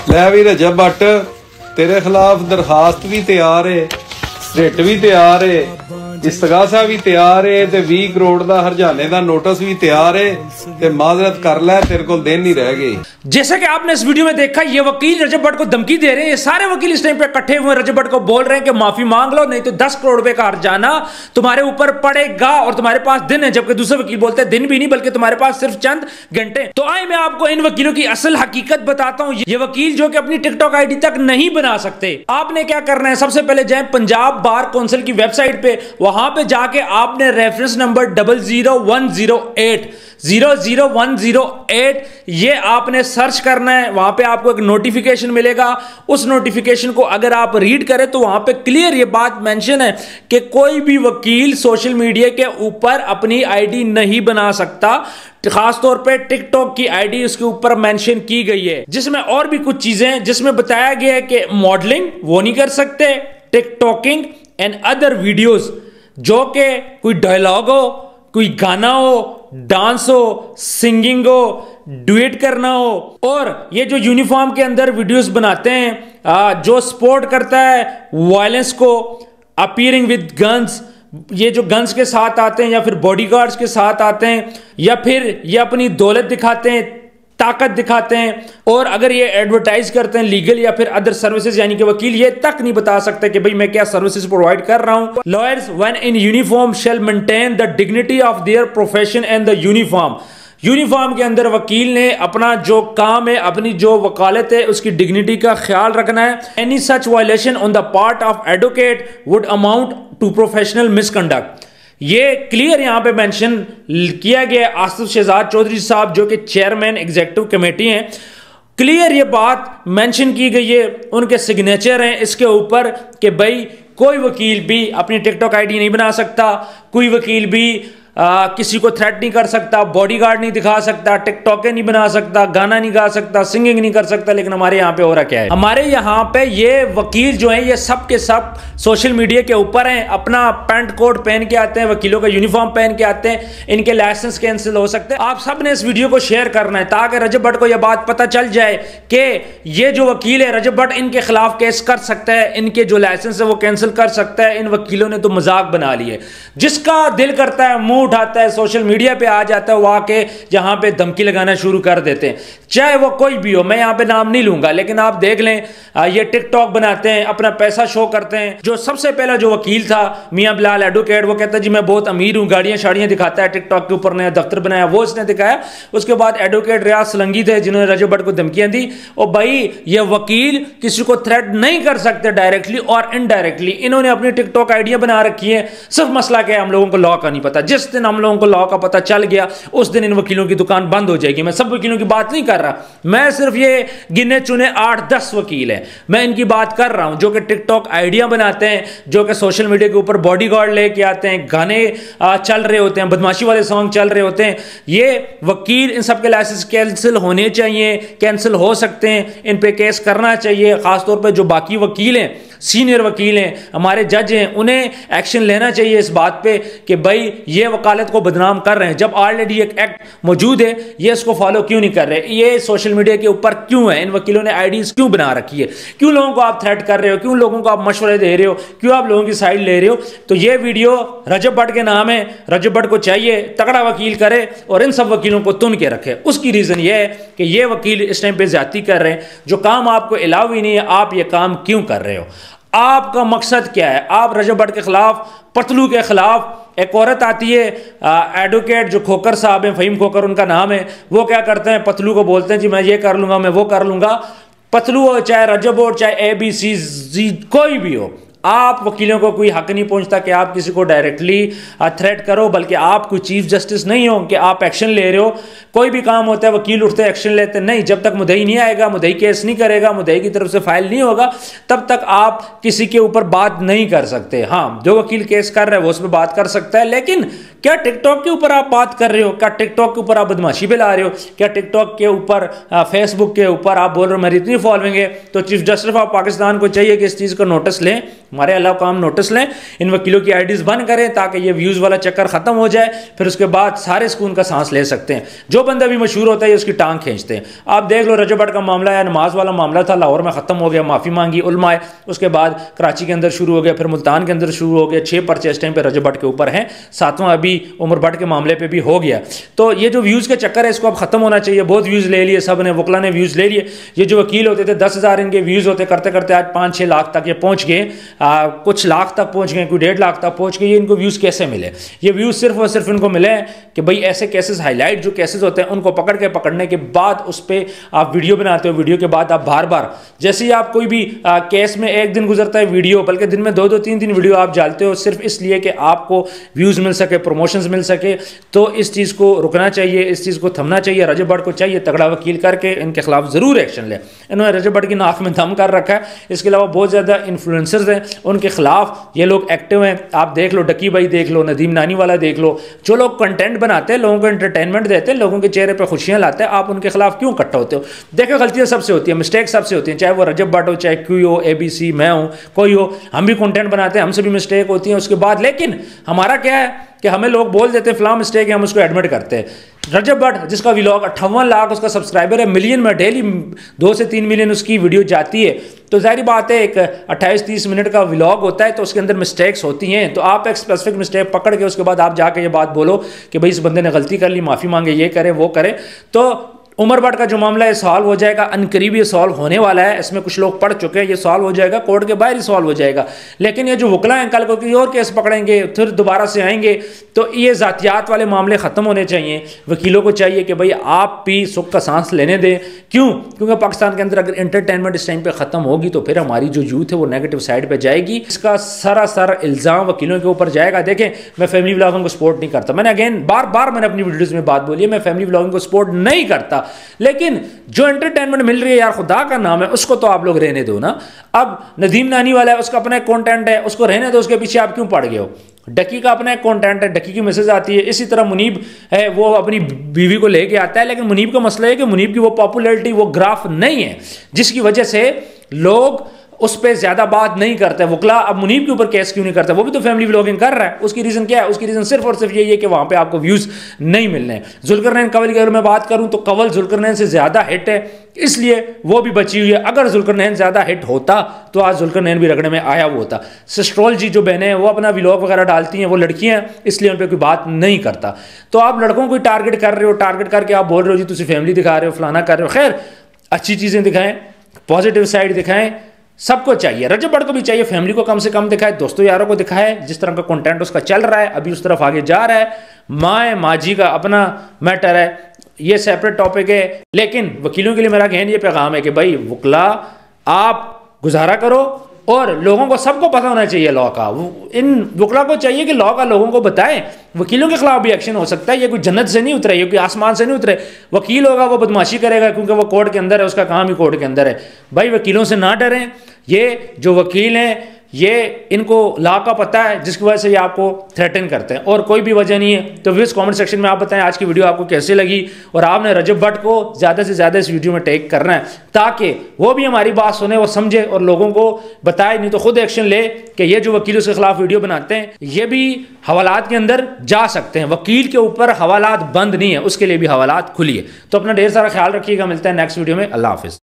लै भी रजब भट्ट तेरे खिलाफ दरखास्त भी तैयार है, रिट भी तैयार है, इस्तगासा भी तैयार है ते 20 करोड़ का हरजाने का नोटिस भी तैयार है ते माजरत कर लै, तेरे को दिन ही रह गए। जैसा कि आपने इस वीडियो में देखा, ये वकील रजब भट्ट को धमकी दे रहे हैं। ये सारे वकील इस टाइम पे इकट्ठे हुए रजब भट्ट को बोल रहे हैं कि माफी मांग लो, नहीं तो 10 करोड़ रुपए का हरजाना तुम्हारे ऊपर पड़ेगा और तुम्हारे पास दिन है। जबकि दूसरे वकील बोलते हैं दिन भी नहीं बल्कि तुम्हारे पास सिर्फ चंद घंटे। तो आए मैं आपको इन वकीलों की असल हकीकत बताता हूं। ये वकील जो कि अपनी टिकटॉक आईडी तक नहीं बना सकते, आपने क्या करना है, सबसे पहले जाए पंजाब बार काउंसिल की वेबसाइट पे, वहां पे जाके आपने रेफरेंस नंबर 00108 ये आपने सर्च करना है। वहां पे आपको एक नोटिफिकेशन मिलेगा। उस नोटिफिकेशन को अगर आप रीड करें तो वहां पे क्लियर ये बात मेंशन है कि कोई भी वकील सोशल मीडिया के ऊपर अपनी आईडी नहीं बना सकता। खासतौर पे टिकटॉक की आईडी उसके ऊपर मेंशन की गई है, जिसमें और भी कुछ चीजें जिसमें बताया गया है कि मॉडलिंग वो नहीं कर सकते, टिकटॉकिंग एंड अदर वीडियोस जो कि कोई डायलॉग हो, कोई गाना हो, डांस हो, सिंगिंग हो, डुएट करना हो, और ये जो यूनिफॉर्म के अंदर वीडियोस बनाते हैं जो सपोर्ट करता है वायलेंस को, अपीयरिंग विद गन्स, ये जो गन्स के साथ आते हैं या फिर बॉडीगार्ड्स के साथ आते हैं, या फिर ये अपनी दौलत दिखाते हैं, ताकत दिखाते हैं, और अगर ये एडवर्टाइज करते हैं लीगल या फिर अदर सर्विसेज, यानी कि वकील ये तक नहीं बता सकते कि भाई मैं क्या सर्विसेज प्रोवाइड कर रहा हूं। Lawyers when in uniform shall maintain the dignity of their profession and the uniform. Uniform के अंदर वकील ने अपना जो काम है, अपनी जो वकालत है, उसकी डिग्निटी का ख्याल रखना है। Any such violation on the part of advocate would amount to professional misconduct. ये क्लियर यहां पे मेंशन किया गया। आसिफ शहजाद चौधरी साहब जो कि चेयरमैन एग्जीक्यूटिव कमेटी हैं, क्लियर ये बात मेंशन की गई है, उनके सिग्नेचर हैं इसके ऊपर कि भाई कोई वकील भी अपनी टिकटॉक आईडी नहीं बना सकता, कोई वकील भी किसी को थ्रेट नहीं कर सकता, बॉडीगार्ड नहीं दिखा सकता, टिकटॉक नहीं बना सकता, गाना नहीं गा सकता, सिंगिंग नहीं कर सकता। लेकिन हमारे यहाँ पे हो रहा क्या है, हमारे यहाँ पे ये वकील जो है ये सब के सब सोशल मीडिया के ऊपर हैं, अपना पैंट कोट पहन के आते हैं, वकीलों का यूनिफॉर्म पहन के आते हैं, इनके लाइसेंस कैंसिल हो सकते हैं। आप सब ने इस वीडियो को शेयर करना है ताकि रजब भट्ट को यह बात पता चल जाए कि ये जो वकील है रजब भट्ट इनके खिलाफ केस कर सकता है, इनके जो लाइसेंस है वो कैंसिल कर सकता है। इन वकीलों ने तो मजाक बना लिया। जिसका दिल करता है मुंह उठाता है, सोशल मीडिया पे आ जाता है, वो आके जहां पे धमकी लगाना शुरू कर देते हैं, चाहे वो कोई भी हो। मैं यहां पे नाम नहीं लूंगा, लेकिन आप देख लें ये टिकटॉक बनाते हैं, अपना पैसा शो करते हैं। जो सबसे पहला जो वकील था मियां बिलाल एडवोकेट, वो कहता है जी मैं बहुत अमीर हूं, गाड़ियां शाड़ियां दिखाता है, टिकटॉक के ऊपर नया दफ्तर बनाया, वो इसने दिखाया। उसके बाद एडवोकेट रियाज सलंगी थे जिन्होंने रजब भट्ट को धमकियां दी। और भाई ये वकील किसी को थ्रेट नहीं कर सकते डायरेक्टली और इनडायरेक्टली। इन्होंने अपनी टिकटॉक आइडिया बना रखी है। सिर्फ मसला क्या है, हम लोगों को लॉ का नहीं पता। जिस दिन हम लोगों को लॉ का पता चल गया उस दिन इन वकीलों की दुकान बंद हो जाएगी। मैं सब वकीलों की बात नहीं कर रहा, मैं सिर्फ ये गिने चुने 8-10 वकील हैं, मैं इनकी बात कर रहा हूं जो कि टिकटॉक आइडिया बनाते हैं, जो कि सोशल मीडिया के ऊपर बॉडीगार्ड लेके आते हैं, गाने चल रहे होते हैं, बदमाशी वाले सॉन्ग चल रहे होते हैं। ये वकील इन सब के लाइसेंस कैंसिल होने चाहिए, कैंसिल हो सकते हैं, इन पे केस करना चाहिए। खासतौर पर जो बाकी वकील हैं, सीनियर वकील हैं, हमारे जज हैं, उन्हें एक्शन लेना चाहिए इस बात पे कि भाई ये वकालत को बदनाम कर रहे हैं। जब ऑलरेडी एक एक्ट मौजूद है, ये इसको फॉलो क्यों नहीं कर रहे, ये सोशल मीडिया के ऊपर क्यों है, इन वकीलों ने आईडीज क्यों बना रखी है, क्यों लोगों को आप थ्रेट कर रहे हो, क्यों लोगों को आप मशवरे दे रहे हो, क्यों आप लोगों की साइड ले रहे हो। तो ये वीडियो रजब भट्ट के नाम है, रजब भट्ट को चाहिए तगड़ा वकील करे और इन सब वकीलों को तुन के रखे। उसकी रीजन ये है कि ये वकील इस टाइम पे ज्यादती कर रहे हैं, जो काम आपको अलाउ ही नहीं है, आप ये काम क्यों कर रहे हो, आपका मकसद क्या है। आप रजब भट्ट के खिलाफ, पतलू के खिलाफ, एक औरत आती है एडवोकेट जो खोकर साहब हैं, फहीम खोकर उनका नाम है, वो क्या करते हैं, पतलू को बोलते हैं जी मैं ये कर लूंगा, मैं वो कर लूंगा। पतलू हो चाहे रजब हो चाहे ABC कोई भी हो, आप वकीलों को कोई हक नहीं पहुंचता कि आप किसी को डायरेक्टली थ्रेट करो, बल्कि आप कोई चीफ जस्टिस नहीं हो कि आप एक्शन ले रहे हो। कोई भी काम होता है वकील उठते एक्शन लेते नहीं, जब तक मुद्दई नहीं आएगा, मुद्दई केस नहीं करेगा, मुद्दई की तरफ से फाइल नहीं होगा, तब तक आप किसी के ऊपर बात नहीं कर सकते। हाँ, जो वकील केस कर रहा है वो उस पर बात कर सकता है, लेकिन क्या टिकटॉक के ऊपर आप बात कर रहे हो? क्या टिकटॉक के ऊपर आप बदमाशी पे ला रहे हो? क्या टिकटॉक के ऊपर फेसबुक के ऊपर आप बोल रहे हो मेरी इतनी फॉलोइंग है? तो चीफ जस्टिस ऑफ पाकिस्तान को चाहिए कि इस चीज़ का नोटिस लें, हमारे अल्लाह काम नोटिस लें, इन वकीलों की आईडीज बंद करें ताकि ये व्यूज़ वाला चक्कर ख़त्म हो जाए। फिर उसके बाद सारे सुकून का सांस ले सकते हैं। जो बंदा भी मशहूर होता है उसकी टांग खींचते हैं। आप देख लो रजब भट्ट का मामला है, नमाज वाला मामला था, लाहौर में ख़त्म हो गया, माफ़ी मांगी उलमाए, उसके बाद कराची के अंदर शुरू हो गया, फिर मुल्तान के अंदर शुरू हो गया। 6 पर्चे इस टाइम पे रजब भट्ट के ऊपर हैं, 7वां अभी उमर भट्ट के मामले पे भी हो गया। तो ये जो व्यूज़ के चक्कर है इसको अब खत्म होना चाहिए। बहुत व्यूज़ ले लिए सब ने, वकला ने व्यूज़ ले लिए। ये जो वकील होते थे 10,000 इनके व्यूज़ होते, करते करते आज 5-6 लाख तक ये पहुँच गए, कुछ लाख तक पहुँच गए, कोई 1.5 लाख तक पहुँच गए। ये इनको व्यूज़ कैसे मिले? ये व्यूज़ सिर्फ और सिर्फ इनको मिले कि भाई ऐसे केसेस, हाईलाइट जो केसेस होते हैं उनको पकड़ने के बाद उस पर आप वीडियो बनाते हो, वीडियो के बाद आप बार बार, जैसे ही आप कोई भी केस में एक दिन गुजरता है वीडियो, बल्कि दिन में 2-2 3-3 वीडियो आप डालते हो सिर्फ इसलिए कि आपको व्यूज़ मिल सके, प्रमोशंस मिल सके। तो इस चीज़ को रुकना चाहिए, इस चीज़ को थमना चाहिए। रजब भट्ट को चाहिए तगड़ा वकील करके इनके खिलाफ ज़रूर एक्शन ले। इन्होंने रजब भट्ट की नाक में दम कर रखा है। इसके अलावा बहुत ज़्यादा इन्फ्लुएंसर्स हैं, उनके खिलाफ ये लोग एक्टिव हैं। आप देख लो, डकी भाई देख लो, नदीम नानी वाला देख लो, जो लोग कंटेंट बनाते हैं, लोगों को एंटरटेनमेंट देते हैं, लोगों के चेहरे पर खुशियाँ लाते हैं, आप उनके खिलाफ क्यों इकट्ठा होते हो? देखो गलतियाँ सबसे होती है, मिस्टेक सबसे होती है, चाहे वो रजब भट्ट हो, चाहे क्यू हो, ABC, मैं हूँ, कोई हो, हम भी कंटेंट बनाते हैं, हमसे भी मिस्टेक होती है उसके बाद। लेकिन हमारा क्या है कि हमें लोग बोल देते हैं फलां मिस्टेक है, हम उसको एडमिट करते हैं। रजब भट्ट जिसका व्लॉग 58 लाख उसका सब्सक्राइबर है, मिलियन में डेली 2 से 3 मिलियन उसकी वीडियो जाती है, तो जाहिर बात है एक 28-30 मिनट का व्लॉग होता है तो उसके अंदर मिस्टेक्स होती हैं। तो आप एक स्पेसिफिक मिस्टेक पकड़ के उसके बाद आप जाके ये बात बोलो कि भाई इस बंदे ने गलती कर ली, माफ़ी मांगे, ये करे वो करे, तो उमर भट्ट का जो मामला है सॉल्व हो जाएगा। अनकरीब ये सॉल्व होने वाला है, इसमें कुछ लोग पढ़ चुके हैं, ये सॉल्व हो जाएगा, कोर्ट के बाहर ही सॉल्व हो जाएगा। लेकिन ये जो वकला हैं कल को कोई और केस पकड़ेंगे, फिर दोबारा से आएंगे, तो ये ज़ातियात वाले मामले ख़त्म होने चाहिए। वकीलों को चाहिए कि भाई आप भी सुख का सांस लेने दें। क्यों? क्योंकि पाकिस्तान के अंदर अगर एंटरटेनमेंट इस टाइम पर ख़त्म होगी तो फिर हमारी जो यूथ है वो नेगेटिव साइड पर जाएगी। इसका सरासर इल्ज़ाम वकीलों के ऊपर जाएगा। देखें, मैं फैमिली व्लॉगिंग को सपोर्ट नहीं करता, मैंने अगेन बार मैंने अपनी वीडियोज़ में बात बोली है, मैं फैमिली व्लॉगिंग को सपोर्ट नहीं करता, लेकिन जो एंटरटेनमेंट मिल रही है यार, खुदा का नाम है, उसको तो आप लोग रहने दो ना। अब नदीम नानी वाला है, उसका अपना एक कंटेंट है, उसको रहने दो, उसके पीछे आप क्यों पड़ गए हो? डकी का अपना एक कंटेंट है, डकी की मैसेज आती है। इसी तरह मुनीब है, वो अपनी बीवी को लेके आता है, लेकिन मुनीब का मसला है कि मुनीब की वो पॉपुलैरिटी, वो ग्राफ नहीं है, जिसकी वजह से लोग उस पर ज्यादा बात नहीं करते। वकला अब मुनीब के ऊपर केस क्यों नहीं करता? वो भी तो फैमिली व्लॉगिंग कर रहा है। उसकी रीजन क्या है? उसकी रीजन सिर्फ और सिर्फ यही है कि वहां पे आपको व्यूज नहीं मिलने। जुल्करनैन कवल की अगर मैं बात करूं तो कवल जुल्करनैन से ज्यादा हिट है, इसलिए वो भी बची हुई है। अगर जुल्करनैन ज्यादा हिट होता तो आज जुल्करनैन भी रगड़े में आया हुआ होता। सिस्ट्रोल जी जो बहनें हैं वो अपना व्लॉग वगैरह डालती हैं, वो लड़कियां हैं, इसलिए उन पर कोई बात नहीं करता। तो आप लड़कों को टारगेट कर रहे हो, टारगेट करके आप बोल रहे हो जी तुम फैमिली दिखा रहे हो, फलाना कर रहे हो। खैर, अच्छी चीजें दिखाएं, पॉजिटिव साइड दिखाएं, सबको चाहिए। रजब भट्ट को भी चाहिए फैमिली को कम से कम दिखाए, दोस्तों यारों को दिखाए, जिस तरह का कंटेंट उसका चल रहा है अभी उस तरफ आगे जा रहा है। माँ माजी का अपना मैटर है, ये सेपरेट टॉपिक है। लेकिन वकीलों के लिए मेरा कहना ये पैगाम है कि भाई वकला आप गुजारा करो और लोगों को, सबको पता होना चाहिए लॉ का। इन वकला को चाहिए कि लॉ का लोगों को बताएं। वकीलों के खिलाफ भी एक्शन हो सकता है, ये कोई जन्नत से नहीं उतरे, ये कोई आसमान से नहीं उतरे। वकील होगा वो बदमाशी करेगा क्योंकि वो कोर्ट के अंदर है, उसका काम ही कोर्ट के अंदर है। भाई वकीलों से ना डरें। ये जो वकील हैं ये इनको लॉ का पता है, जिसकी वजह से ये आपको थ्रेटन करते हैं और कोई भी वजह नहीं है। तो व्यूअर्स कमेंट सेक्शन में आप बताएं आज की वीडियो आपको कैसे लगी, और आपने रजब भट्ट को ज़्यादा से ज़्यादा इस वीडियो में टैग करना है ताकि वो भी हमारी बात सुने, वो समझे और लोगों को बताए। नहीं तो खुद एक्शन ले कि ये जो वकीलों के खिलाफ वीडियो बनाते हैं ये भी हवालात के अंदर जा सकते हैं। वकील के ऊपर हवालात बंद नहीं है, उसके लिए भी हवालात खुली है। तो अपना ढेर सारा ख्याल रखिएगा, मिलता है नेक्स्ट वीडियो में। अल्लाह हाफिज़।